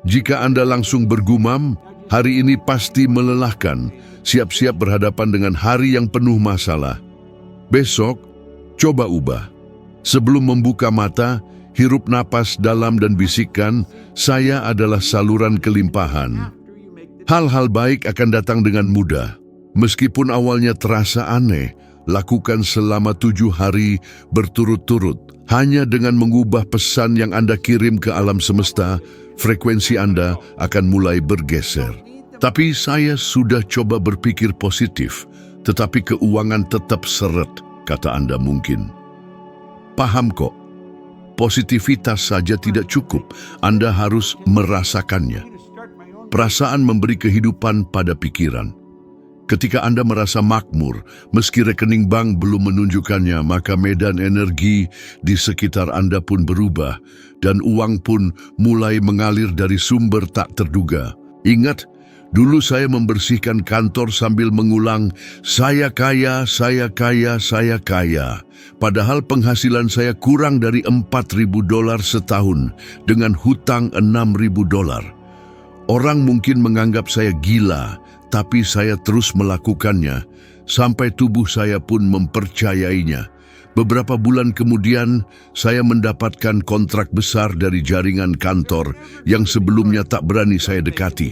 Jika Anda langsung bergumam, hari ini pasti melelahkan, siap-siap berhadapan dengan hari yang penuh masalah. Besok, coba ubah. Sebelum membuka mata, hirup napas dalam dan bisikkan, saya adalah saluran kelimpahan. Hal-hal baik akan datang dengan mudah. Meskipun awalnya terasa aneh, lakukan selama 7 hari berturut-turut. Hanya dengan mengubah pesan yang Anda kirim ke alam semesta, frekuensi Anda akan mulai bergeser. Tapi saya sudah coba berpikir positif, tetapi keuangan tetap seret, kata Anda mungkin. Paham kok, positivitas saja tidak cukup, Anda harus merasakannya. Perasaan memberi kehidupan pada pikiran. Ketika Anda merasa makmur, meski rekening bank belum menunjukkannya, maka medan energi di sekitar Anda pun berubah, dan uang pun mulai mengalir dari sumber tak terduga. Ingat, dulu saya membersihkan kantor sambil mengulang, saya kaya, saya kaya, saya kaya. Padahal penghasilan saya kurang dari $4.000 setahun dengan hutang $6.000. Orang mungkin menganggap saya gila, tapi saya terus melakukannya, sampai tubuh saya pun mempercayainya. Beberapa bulan kemudian, saya mendapatkan kontrak besar dari jaringan kantor yang sebelumnya tak berani saya dekati.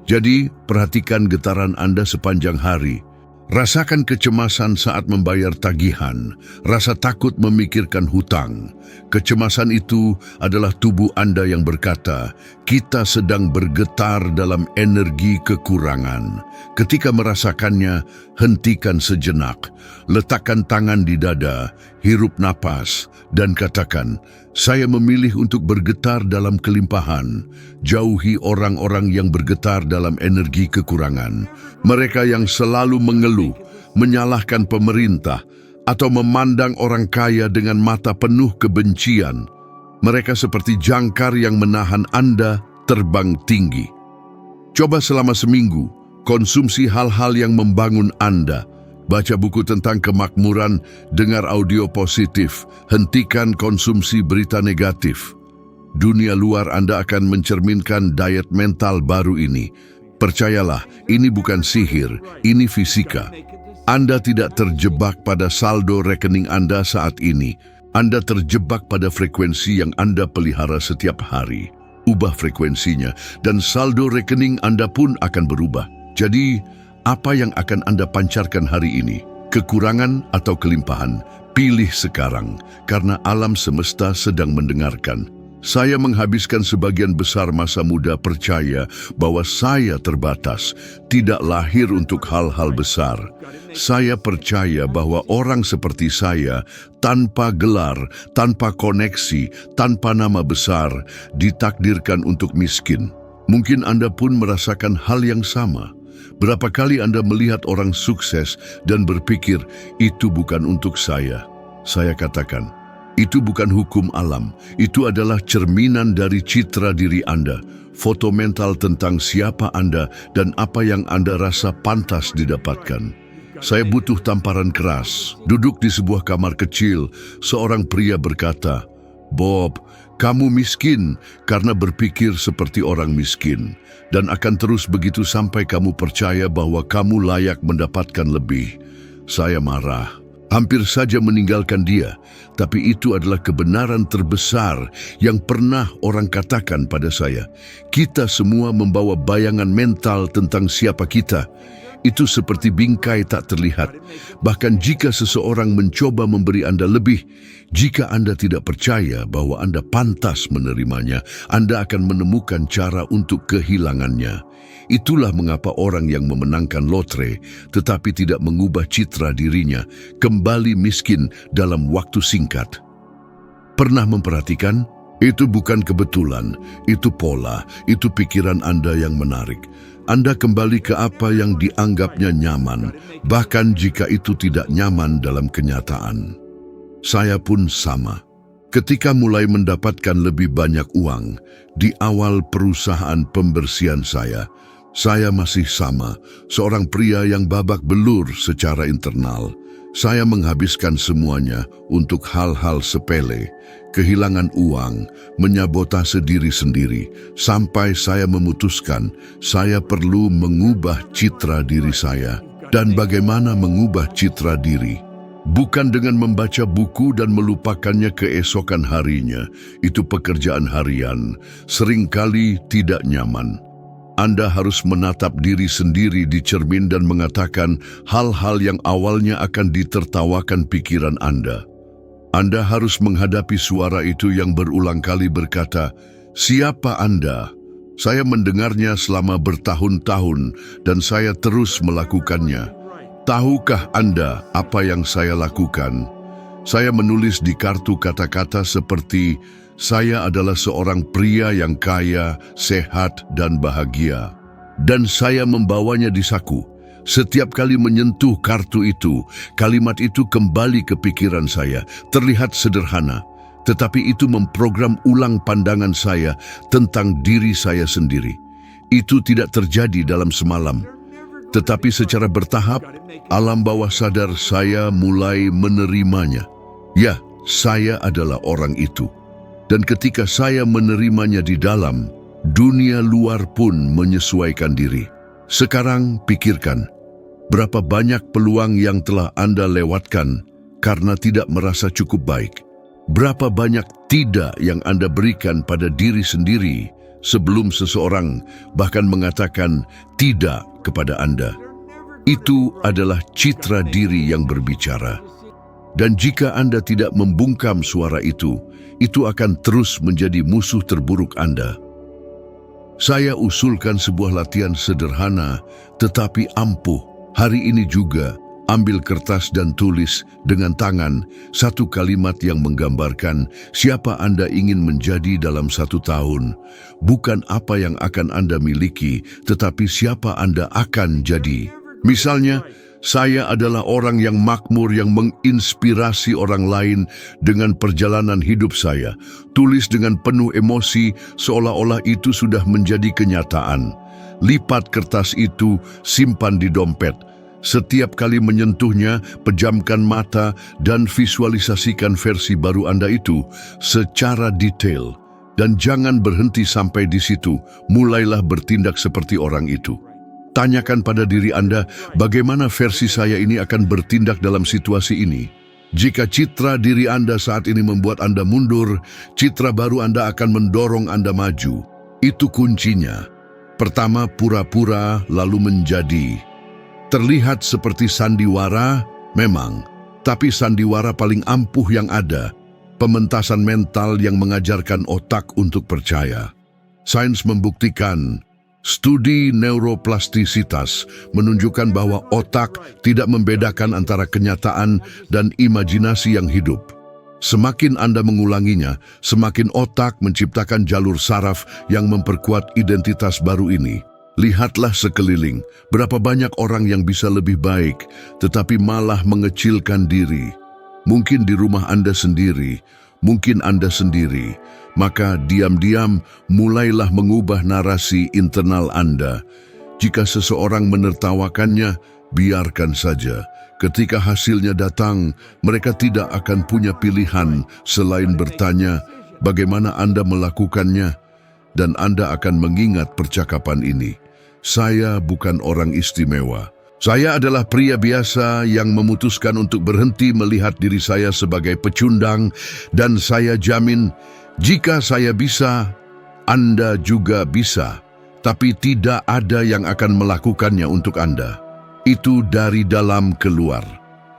Jadi, perhatikan getaran Anda sepanjang hari. Rasakan kecemasan saat membayar tagihan, rasa takut memikirkan hutang. Kecemasan itu adalah tubuh Anda yang berkata, kita sedang bergetar dalam energi kekurangan. Ketika merasakannya, hentikan sejenak, letakkan tangan di dada, hirup napas, dan katakan, saya memilih untuk bergetar dalam kelimpahan. Jauhi orang-orang yang bergetar dalam energi kekurangan. Mereka yang selalu mengeluh, menyalahkan pemerintah, atau memandang orang kaya dengan mata penuh kebencian. Mereka seperti jangkar yang menahan Anda terbang tinggi. Coba selama seminggu, konsumsi hal-hal yang membangun Anda. Baca buku tentang kemakmuran, dengar audio positif, hentikan konsumsi berita negatif. Dunia luar Anda akan mencerminkan diet mental baru ini. Percayalah, ini bukan sihir, ini fisika. Anda tidak terjebak pada saldo rekening Anda saat ini. Anda terjebak pada frekuensi yang Anda pelihara setiap hari. Ubah frekuensinya, dan saldo rekening Anda pun akan berubah. Jadi, apa yang akan Anda pancarkan hari ini? Kekurangan atau kelimpahan? Pilih sekarang, karena alam semesta sedang mendengarkan. Saya menghabiskan sebagian besar masa muda percaya bahwa saya terbatas, tidak lahir untuk hal-hal besar. Saya percaya bahwa orang seperti saya, tanpa gelar, tanpa koneksi, tanpa nama besar, ditakdirkan untuk miskin. Mungkin Anda pun merasakan hal yang sama. Berapa kali Anda melihat orang sukses dan berpikir, itu bukan untuk saya? Saya katakan, itu bukan hukum alam, itu adalah cerminan dari citra diri Anda, foto mental tentang siapa Anda dan apa yang Anda rasa pantas didapatkan. Saya butuh tamparan keras. Duduk di sebuah kamar kecil, seorang pria berkata, Bob, kamu miskin karena berpikir seperti orang miskin, dan akan terus begitu sampai kamu percaya bahwa kamu layak mendapatkan lebih. Saya marah. Hampir saja meninggalkan dia, tapi itu adalah kebenaran terbesar yang pernah orang katakan pada saya. Kita semua membawa bayangan mental tentang siapa kita. Itu seperti bingkai tak terlihat. Bahkan jika seseorang mencoba memberi Anda lebih, jika Anda tidak percaya bahwa Anda pantas menerimanya, Anda akan menemukan cara untuk kehilangannya. Itulah mengapa orang yang memenangkan lotre tetapi tidak mengubah citra dirinya kembali miskin dalam waktu singkat. Pernah memperhatikan? Itu bukan kebetulan, itu pola, itu pikiran Anda yang menarik. Anda kembali ke apa yang dianggapnya nyaman, bahkan jika itu tidak nyaman dalam kenyataan. Saya pun sama. Ketika mulai mendapatkan lebih banyak uang, di awal perusahaan pembersihan saya masih sama, seorang pria yang babak belur secara internal. Saya menghabiskan semuanya untuk hal-hal sepele, kehilangan uang, menyabotase diri sendiri, sampai saya memutuskan saya perlu mengubah citra diri saya. Dan bagaimana mengubah citra diri? Bukan dengan membaca buku dan melupakannya keesokan harinya. Itu pekerjaan harian, seringkali tidak nyaman. Anda harus menatap diri sendiri di cermin dan mengatakan hal-hal yang awalnya akan ditertawakan pikiran Anda. Anda harus menghadapi suara itu yang berulang kali berkata, "Siapa Anda? Saya mendengarnya selama bertahun-tahun dan saya terus melakukannya. Tahukah Anda apa yang saya lakukan?" Saya menulis di kartu kata-kata seperti, "Saya adalah seorang pria yang kaya, sehat, dan bahagia." Dan saya membawanya di saku. Setiap kali menyentuh kartu itu, kalimat itu kembali ke pikiran saya. Terlihat sederhana, tetapi itu memprogram ulang pandangan saya tentang diri saya sendiri. Itu tidak terjadi dalam semalam. Tetapi secara bertahap, alam bawah sadar saya mulai menerimanya. Ya, saya adalah orang itu. Dan ketika saya menerimanya di dalam, dunia luar pun menyesuaikan diri. Sekarang pikirkan, berapa banyak peluang yang telah Anda lewatkan karena tidak merasa cukup baik? Berapa banyak tidak yang Anda berikan pada diri sendiri sebelum seseorang bahkan mengatakan tidak kepada Anda? Itu adalah citra diri yang berbicara. Dan jika Anda tidak membungkam suara itu akan terus menjadi musuh terburuk Anda. Saya usulkan sebuah latihan sederhana tetapi ampuh. Hari ini juga, ambil kertas dan tulis dengan tangan satu kalimat yang menggambarkan siapa Anda ingin menjadi dalam 1 tahun. Bukan apa yang akan Anda miliki, tetapi siapa Anda akan jadi. Misalnya, saya adalah orang yang makmur yang menginspirasi orang lain dengan perjalanan hidup saya. Tulis dengan penuh emosi seolah-olah itu sudah menjadi kenyataan. Lipat kertas itu, simpan di dompet. Setiap kali menyentuhnya, pejamkan mata dan visualisasikan versi baru Anda itu secara detail. Dan jangan berhenti sampai di situ, mulailah bertindak seperti orang itu. Tanyakan pada diri Anda, bagaimana versi saya ini akan bertindak dalam situasi ini? Jika citra diri Anda saat ini membuat Anda mundur, citra baru Anda akan mendorong Anda maju. Itu kuncinya. Pertama, pura-pura lalu menjadi. Terlihat seperti sandiwara, memang. Tapi sandiwara paling ampuh yang ada. Pementasan mental yang mengajarkan otak untuk percaya. Sains membuktikan, studi neuroplastisitas menunjukkan bahwa otak tidak membedakan antara kenyataan dan imajinasi yang hidup. Semakin Anda mengulanginya, semakin otak menciptakan jalur saraf yang memperkuat identitas baru ini. Lihatlah sekeliling, berapa banyak orang yang bisa lebih baik, tetapi malah mengecilkan diri. Mungkin di rumah Anda sendiri, mungkin Anda sendiri. Maka diam-diam mulailah mengubah narasi internal Anda. Jika seseorang menertawakannya, biarkan saja. Ketika hasilnya datang, mereka tidak akan punya pilihan selain bertanya, bagaimana Anda melakukannya? Dan Anda akan mengingat percakapan ini. Saya bukan orang istimewa. Saya adalah pria biasa yang memutuskan untuk berhenti melihat diri saya sebagai pecundang, dan saya jamin, jika saya bisa, Anda juga bisa. Tapi tidak ada yang akan melakukannya untuk Anda. Itu dari dalam keluar.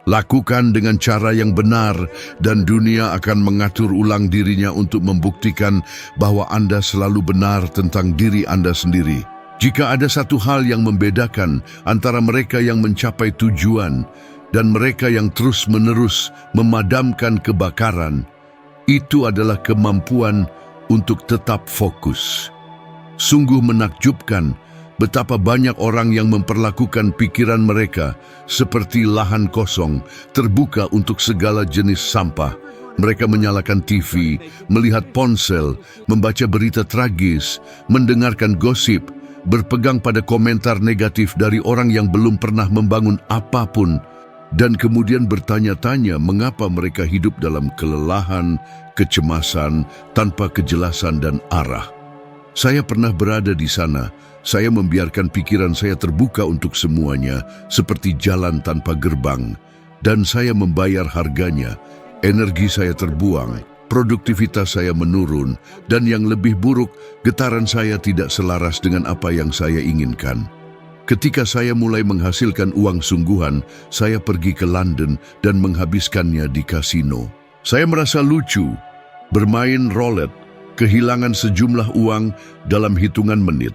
Lakukan dengan cara yang benar dan dunia akan mengatur ulang dirinya untuk membuktikan bahwa Anda selalu benar tentang diri Anda sendiri. Jika ada satu hal yang membedakan antara mereka yang mencapai tujuan dan mereka yang terus-menerus memadamkan kebakaran, itu adalah kemampuan untuk tetap fokus. Sungguh menakjubkan betapa banyak orang yang memperlakukan pikiran mereka seperti lahan kosong, terbuka untuk segala jenis sampah. Mereka menyalakan TV, melihat ponsel, membaca berita tragis, mendengarkan gosip, berpegang pada komentar negatif dari orang yang belum pernah membangun apapun. dan kemudian bertanya-tanya mengapa mereka hidup dalam kelelahan, kecemasan, tanpa kejelasan dan arah. Saya pernah berada di sana. Saya membiarkan pikiran saya terbuka untuk semuanya, seperti jalan tanpa gerbang, dan saya membayar harganya. Energi saya terbuang, produktivitas saya menurun, dan yang lebih buruk, getaran saya tidak selaras dengan apa yang saya inginkan. Ketika saya mulai menghasilkan uang sungguhan, saya pergi ke London dan menghabiskannya di kasino. Saya merasa lucu, bermain roulette, kehilangan sejumlah uang dalam hitungan menit.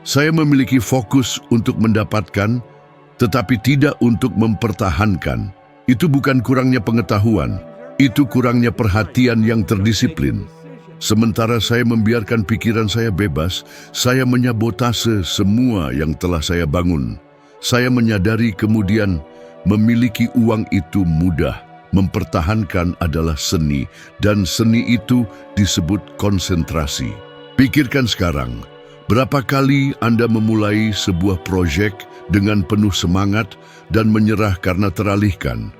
Saya memiliki fokus untuk mendapatkan, tetapi tidak untuk mempertahankan. Itu bukan kurangnya pengetahuan, itu kurangnya perhatian yang terdisiplin. Sementara saya membiarkan pikiran saya bebas, saya menyabotase semua yang telah saya bangun. Saya menyadari kemudian memiliki uang itu mudah. Mempertahankan adalah seni, dan seni itu disebut konsentrasi. Pikirkan sekarang, berapa kali Anda memulai sebuah proyek dengan penuh semangat dan menyerah karena teralihkan?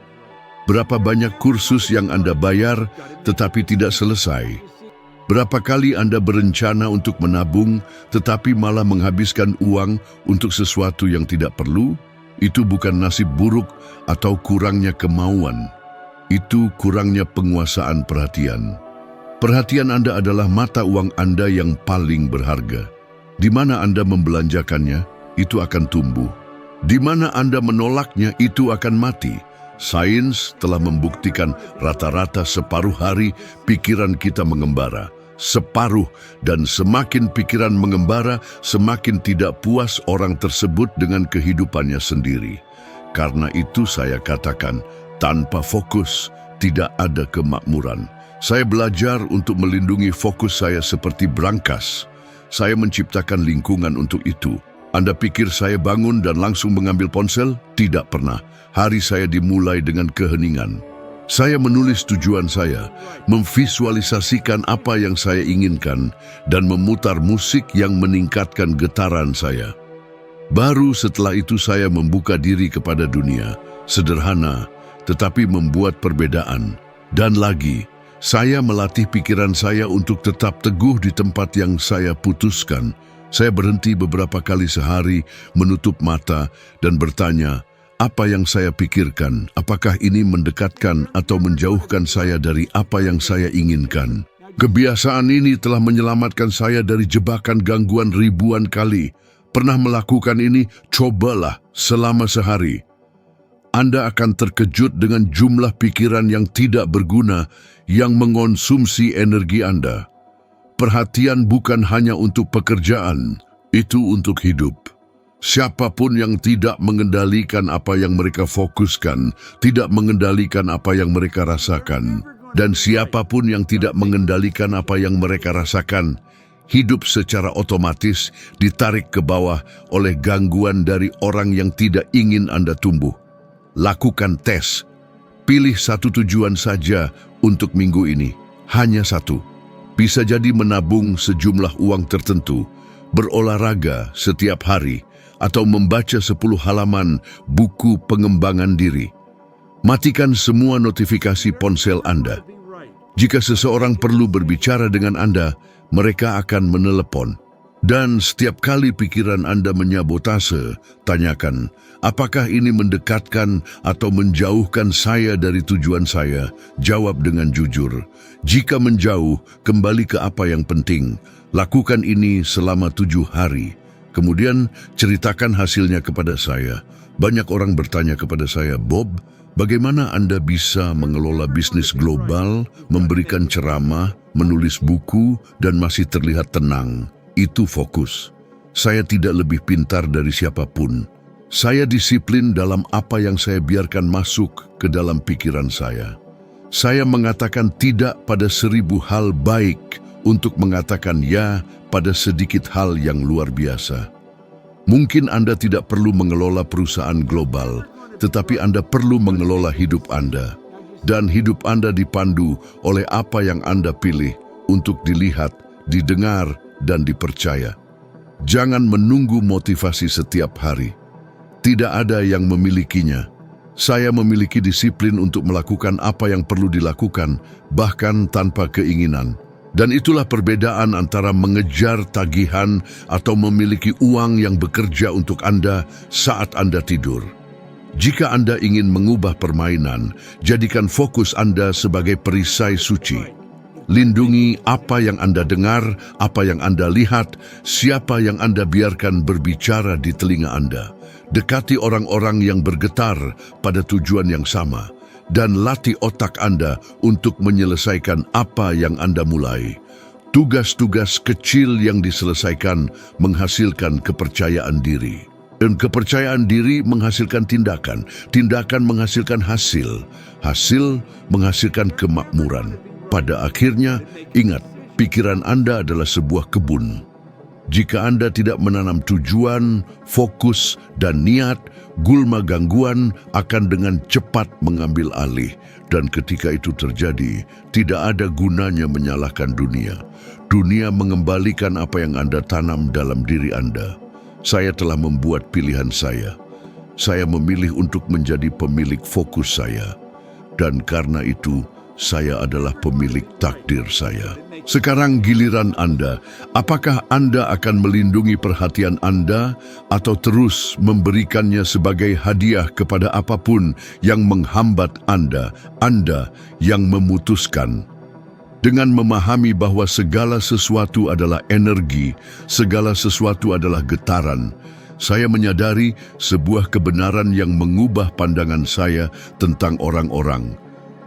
Berapa banyak kursus yang Anda bayar tetapi tidak selesai? Berapa kali Anda berencana untuk menabung tetapi malah menghabiskan uang untuk sesuatu yang tidak perlu? Itu bukan nasib buruk atau kurangnya kemauan. Itu kurangnya penguasaan perhatian. Perhatian Anda adalah mata uang Anda yang paling berharga. Di mana Anda membelanjakannya, itu akan tumbuh. Di mana Anda menolaknya, itu akan mati. Sains telah membuktikan rata-rata separuh hari pikiran kita mengembara. Separuh, dan semakin pikiran mengembara, semakin tidak puas orang tersebut dengan kehidupannya sendiri. Karena itu saya katakan, tanpa fokus, tidak ada kemakmuran. Saya belajar untuk melindungi fokus saya seperti brankas. Saya menciptakan lingkungan untuk itu. Anda pikir saya bangun dan langsung mengambil ponsel? Tidak pernah. Hari saya dimulai dengan keheningan. Saya menulis tujuan saya, memvisualisasikan apa yang saya inginkan, dan memutar musik yang meningkatkan getaran saya. Baru setelah itu saya membuka diri kepada dunia. Sederhana, tetapi membuat perbedaan. Dan lagi, saya melatih pikiran saya untuk tetap teguh di tempat yang saya putuskan. Saya berhenti beberapa kali sehari, menutup mata, dan bertanya, apa yang saya pikirkan? Apakah ini mendekatkan atau menjauhkan saya dari apa yang saya inginkan? Kebiasaan ini telah menyelamatkan saya dari jebakan gangguan ribuan kali. Pernah melakukan ini? Cobalah selama sehari. Anda akan terkejut dengan jumlah pikiran yang tidak berguna yang mengonsumsi energi Anda. Perhatian bukan hanya untuk pekerjaan, itu untuk hidup. Siapapun yang tidak mengendalikan apa yang mereka fokuskan, tidak mengendalikan apa yang mereka rasakan. Dan siapapun yang tidak mengendalikan apa yang mereka rasakan, hidup secara otomatis ditarik ke bawah oleh gangguan dari orang yang tidak ingin Anda tumbuh. Lakukan tes. Pilih satu tujuan saja untuk minggu ini. Hanya satu. Bisa jadi menabung sejumlah uang tertentu, berolahraga setiap hari, atau membaca 10 halaman buku pengembangan diri. Matikan semua notifikasi ponsel Anda. Jika seseorang perlu berbicara dengan Anda, mereka akan menelepon. Dan setiap kali pikiran Anda menyabotase, tanyakan, apakah ini mendekatkan atau menjauhkan saya dari tujuan saya? Jawab dengan jujur. Jika menjauh, kembali ke apa yang penting. Lakukan ini selama 7 hari. Kemudian ceritakan hasilnya kepada saya. Banyak orang bertanya kepada saya, Bob, bagaimana Anda bisa mengelola bisnis global, memberikan ceramah, menulis buku, dan masih terlihat tenang? Itu fokus. Saya tidak lebih pintar dari siapapun. Saya disiplin dalam apa yang saya biarkan masuk ke dalam pikiran saya. Saya mengatakan tidak pada 1000 hal baik untuk mengatakan ya pada sedikit hal yang luar biasa. Mungkin Anda tidak perlu mengelola perusahaan global, tetapi Anda perlu mengelola hidup Anda. Dan hidup Anda dipandu oleh apa yang Anda pilih untuk dilihat, didengar, dan dipercaya. Jangan menunggu motivasi setiap hari. Tidak ada yang memilikinya. Saya memiliki disiplin untuk melakukan apa yang perlu dilakukan, bahkan tanpa keinginan. Dan itulah perbedaan antara mengejar tagihan atau memiliki uang yang bekerja untuk Anda saat Anda tidur. Jika Anda ingin mengubah permainan, jadikan fokus Anda sebagai perisai suci. Lindungi apa yang Anda dengar, apa yang Anda lihat, siapa yang Anda biarkan berbicara di telinga Anda. Dekati orang-orang yang bergetar pada tujuan yang sama. Dan latih otak Anda untuk menyelesaikan apa yang Anda mulai. Tugas-tugas kecil yang diselesaikan menghasilkan kepercayaan diri. Dan kepercayaan diri menghasilkan tindakan. Tindakan menghasilkan hasil. Hasil menghasilkan kemakmuran. Pada akhirnya, ingat, pikiran Anda adalah sebuah kebun. Jika Anda tidak menanam tujuan, fokus, dan niat, gulma gangguan akan dengan cepat mengambil alih. Dan ketika itu terjadi, tidak ada gunanya menyalahkan dunia. Dunia mengembalikan apa yang Anda tanam dalam diri Anda. Saya telah membuat pilihan saya. Saya memilih untuk menjadi pemilik fokus saya. Dan karena itu, saya adalah pemilik takdir saya. Sekarang giliran Anda. Apakah Anda akan melindungi perhatian Anda atau terus memberikannya sebagai hadiah kepada apapun yang menghambat Anda yang memutuskan? Dengan memahami bahwa segala sesuatu adalah energi, segala sesuatu adalah getaran, saya menyadari sebuah kebenaran yang mengubah pandangan saya tentang orang-orang.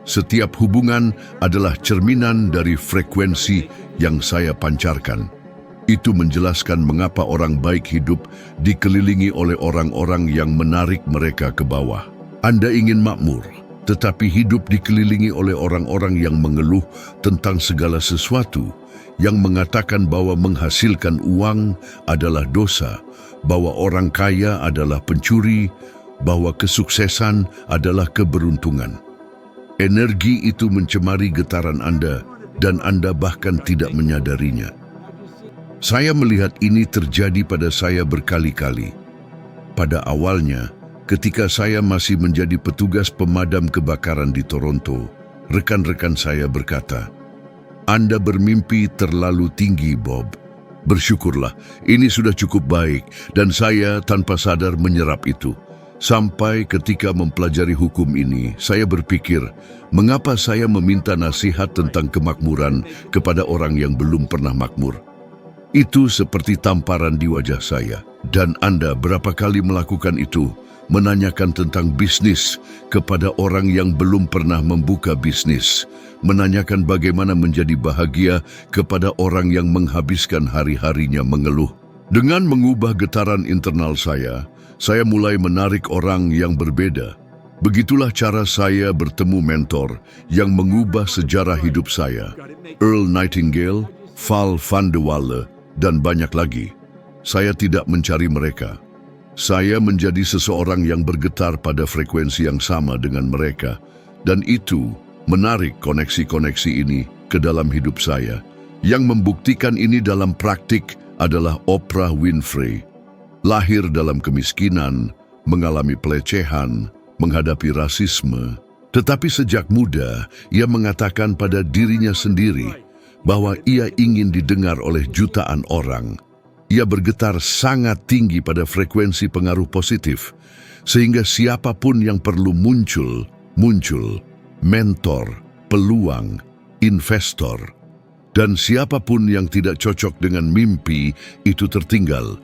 Setiap hubungan adalah cerminan dari frekuensi yang saya pancarkan. Itu menjelaskan mengapa orang baik hidup dikelilingi oleh orang-orang yang menarik mereka ke bawah. Anda ingin makmur, tetapi hidup dikelilingi oleh orang-orang yang mengeluh tentang segala sesuatu, yang mengatakan bahwa menghasilkan uang adalah dosa, bahwa orang kaya adalah pencuri, bahwa kesuksesan adalah keberuntungan. Energi itu mencemari getaran Anda dan Anda bahkan tidak menyadarinya. Saya melihat ini terjadi pada saya berkali-kali. Pada awalnya, ketika saya masih menjadi petugas pemadam kebakaran di Toronto, rekan-rekan saya berkata, "Anda bermimpi terlalu tinggi, Bob. Bersyukurlah, ini sudah cukup baik," dan saya tanpa sadar menyerap itu. Sampai ketika mempelajari hukum ini, saya berpikir, mengapa saya meminta nasihat tentang kemakmuran kepada orang yang belum pernah makmur? Itu seperti tamparan di wajah saya. Dan Anda berapa kali melakukan itu? Menanyakan tentang bisnis kepada orang yang belum pernah membuka bisnis. Menanyakan bagaimana menjadi bahagia kepada orang yang menghabiskan hari-harinya mengeluh. Dengan mengubah getaran internal saya mulai menarik orang yang berbeda. Begitulah cara saya bertemu mentor yang mengubah sejarah hidup saya. Earl Nightingale, Val van de Walle, dan banyak lagi. Saya tidak mencari mereka. Saya menjadi seseorang yang bergetar pada frekuensi yang sama dengan mereka. Dan itu menarik koneksi-koneksi ini ke dalam hidup saya. Yang membuktikan ini dalam praktik adalah Oprah Winfrey. Lahir dalam kemiskinan, mengalami pelecehan, menghadapi rasisme. Tetapi sejak muda, ia mengatakan pada dirinya sendiri bahwa ia ingin didengar oleh jutaan orang. Ia bergetar sangat tinggi pada frekuensi pengaruh positif, sehingga siapapun yang perlu muncul, mentor, peluang, investor, dan siapapun yang tidak cocok dengan mimpi itu tertinggal.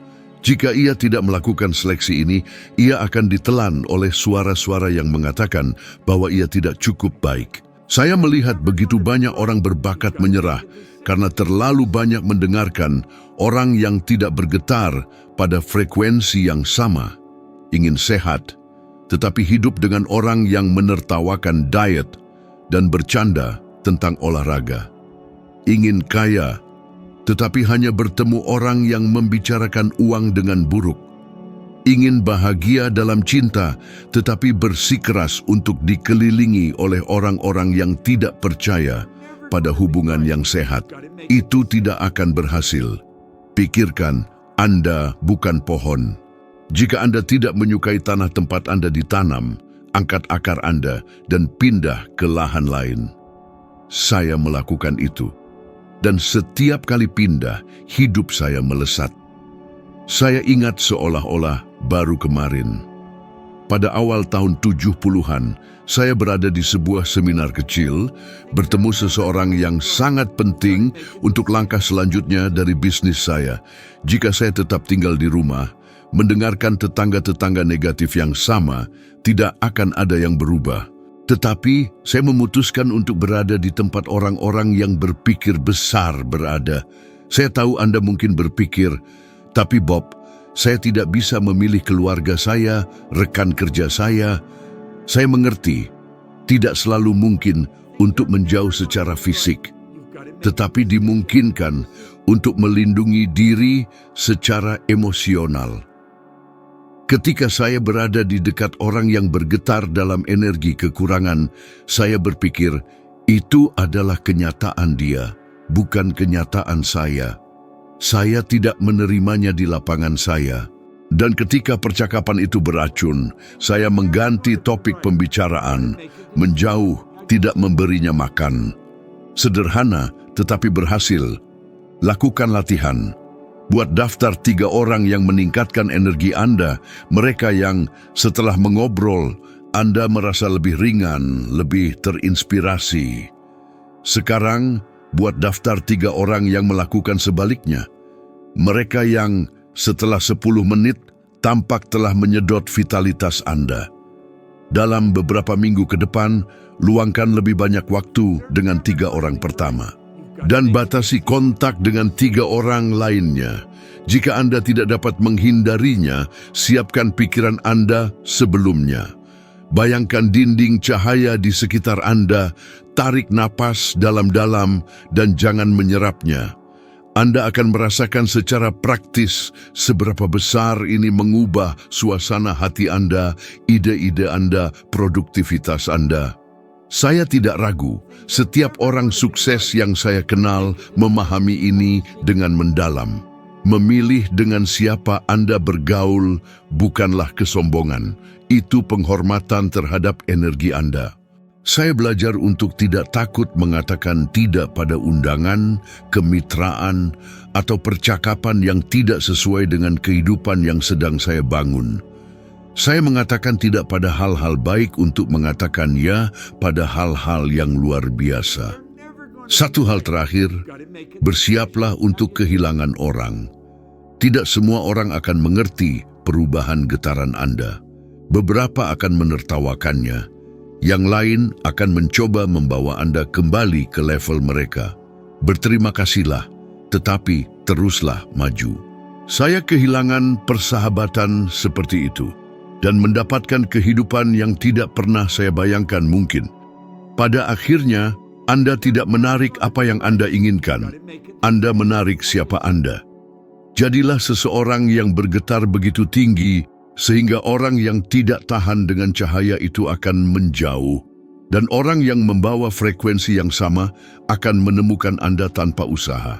Jika ia tidak melakukan seleksi ini, ia akan ditelan oleh suara-suara yang mengatakan bahwa ia tidak cukup baik. Saya melihat begitu banyak orang berbakat menyerah karena terlalu banyak mendengarkan orang yang tidak bergetar pada frekuensi yang sama. Ingin sehat, tetapi hidup dengan orang yang menertawakan diet dan bercanda tentang olahraga. Ingin kaya, tetapi hanya bertemu orang yang membicarakan uang dengan buruk. Ingin bahagia dalam cinta, tetapi bersikeras untuk dikelilingi oleh orang-orang yang tidak percaya pada hubungan yang sehat. Itu tidak akan berhasil. Pikirkan, Anda bukan pohon. Jika Anda tidak menyukai tanah tempat Anda ditanam, angkat akar Anda dan pindah ke lahan lain. Saya melakukan itu. Dan setiap kali pindah, hidup saya melesat. Saya ingat seolah-olah baru kemarin. Pada awal tahun 70-an, saya berada di sebuah seminar kecil, bertemu seseorang yang sangat penting untuk langkah selanjutnya dari bisnis saya. Jika saya tetap tinggal di rumah, mendengarkan tetangga-tetangga negatif yang sama, tidak akan ada yang berubah. Tetapi saya memutuskan untuk berada di tempat orang-orang yang berpikir besar berada. Saya tahu Anda mungkin berpikir, tapi Bob, saya tidak bisa memilih keluarga saya, rekan kerja saya. Saya mengerti, tidak selalu mungkin untuk menjauh secara fisik, tetapi dimungkinkan untuk melindungi diri secara emosional. Ketika saya berada di dekat orang yang bergetar dalam energi kekurangan, saya berpikir, itu adalah kenyataan dia, bukan kenyataan saya. Saya tidak menerimanya di lapangan saya. Dan ketika percakapan itu beracun, saya mengganti topik pembicaraan, menjauh, tidak memberinya makan. Sederhana, tetapi berhasil. Lakukan latihan. Buat daftar 3 orang yang meningkatkan energi Anda, mereka yang setelah mengobrol, Anda merasa lebih ringan, lebih terinspirasi. Sekarang, buat daftar 3 orang yang melakukan sebaliknya. Mereka yang setelah 10 menit tampak telah menyedot vitalitas Anda. Dalam beberapa minggu ke depan, luangkan lebih banyak waktu dengan 3 orang pertama. Dan batasi kontak dengan 3 orang lainnya. Jika Anda tidak dapat menghindarinya, siapkan pikiran Anda sebelumnya. Bayangkan dinding cahaya di sekitar Anda, tarik napas dalam-dalam dan jangan menyerapnya. Anda akan merasakan secara praktis seberapa besar ini mengubah suasana hati Anda, ide-ide Anda, produktivitas Anda. Saya tidak ragu, setiap orang sukses yang saya kenal memahami ini dengan mendalam. Memilih dengan siapa Anda bergaul bukanlah kesombongan, itu penghormatan terhadap energi Anda. Saya belajar untuk tidak takut mengatakan tidak pada undangan, kemitraan, atau percakapan yang tidak sesuai dengan kehidupan yang sedang saya bangun. Saya mengatakan tidak pada hal-hal baik untuk mengatakan ya pada hal-hal yang luar biasa. Satu hal terakhir, bersiaplah untuk kehilangan orang. Tidak semua orang akan mengerti perubahan getaran Anda. Beberapa akan menertawakannya. Yang lain akan mencoba membawa Anda kembali ke level mereka. Berterima kasihlah, tetapi teruslah maju. Saya kehilangan persahabatan seperti itu dan mendapatkan kehidupan yang tidak pernah saya bayangkan mungkin. Pada akhirnya, Anda tidak menarik apa yang Anda inginkan. Anda menarik siapa Anda. Jadilah seseorang yang bergetar begitu tinggi sehingga orang yang tidak tahan dengan cahaya itu akan menjauh. Dan orang yang membawa frekuensi yang sama akan menemukan Anda tanpa usaha.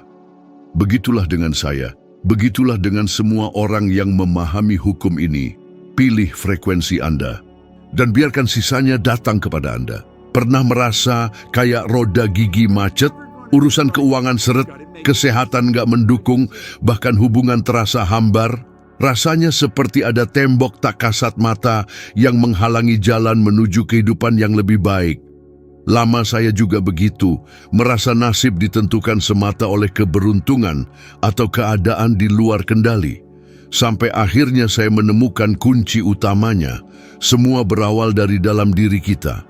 Begitulah dengan saya. Begitulah dengan semua orang yang memahami hukum ini. Pilih frekuensi Anda, dan biarkan sisanya datang kepada Anda. Pernah merasa kayak roda gigi macet, urusan keuangan seret, kesehatan nggak mendukung, bahkan hubungan terasa hambar? Rasanya seperti ada tembok tak kasat mata yang menghalangi jalan menuju kehidupan yang lebih baik. Lama saya juga begitu, merasa nasib ditentukan semata oleh keberuntungan atau keadaan di luar kendali. Sampai akhirnya saya menemukan kunci utamanya. Semua berawal dari dalam diri kita.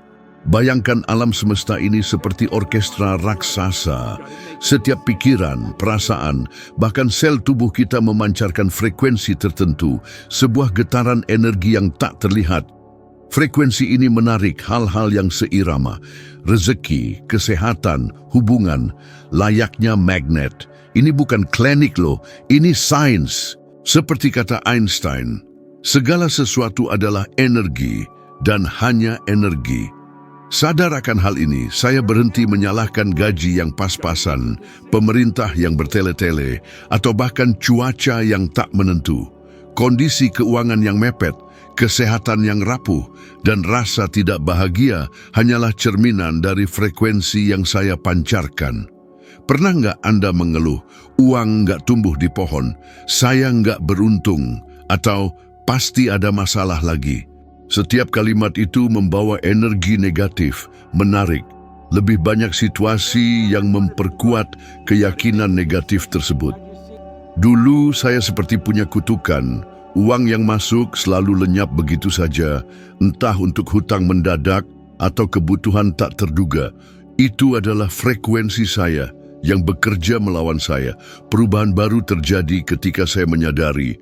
Bayangkan alam semesta ini seperti orkestra raksasa. Setiap pikiran, perasaan, bahkan sel tubuh kita memancarkan frekuensi tertentu, sebuah getaran energi yang tak terlihat. Frekuensi ini menarik hal-hal yang seirama, rezeki, kesehatan, hubungan, layaknya magnet. Ini bukan klinik loh, ini sains. Seperti kata Einstein, segala sesuatu adalah energi dan hanya energi. Sadar akan hal ini, saya berhenti menyalahkan gaji yang pas-pasan, pemerintah yang bertele-tele, atau bahkan cuaca yang tak menentu. Kondisi keuangan yang mepet, Kesehatan yang rapuh dan rasa tidak bahagia hanyalah cerminan dari frekuensi yang saya pancarkan. Pernah nggak Anda mengeluh, uang nggak tumbuh di pohon, saya nggak beruntung, atau pasti ada masalah lagi? Setiap kalimat itu membawa energi negatif, menarik. Lebih banyak situasi yang memperkuat keyakinan negatif tersebut. Dulu saya seperti punya kutukan. Uang yang masuk selalu lenyap begitu saja, entah untuk hutang mendadak atau kebutuhan tak terduga. Itu adalah frekuensi saya yang bekerja melawan saya. Perubahan baru terjadi ketika saya menyadari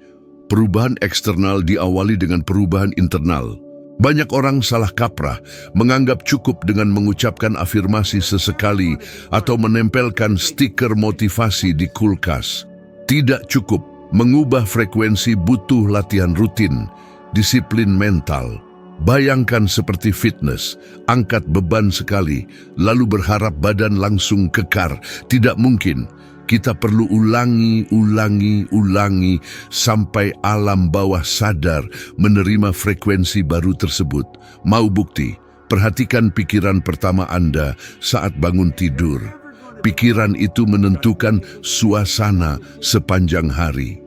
perubahan eksternal diawali dengan perubahan internal. Banyak orang salah kaprah, menganggap cukup dengan mengucapkan afirmasi sesekali atau menempelkan stiker motivasi di kulkas. Tidak cukup. Mengubah frekuensi butuh latihan rutin, disiplin mental. Bayangkan seperti fitness, angkat beban sekali, lalu berharap badan langsung kekar. Tidak mungkin. Kita perlu ulangi sampai alam bawah sadar menerima frekuensi baru tersebut. Mau bukti? Perhatikan pikiran pertama Anda saat bangun tidur. Pikiran itu menentukan suasana sepanjang hari.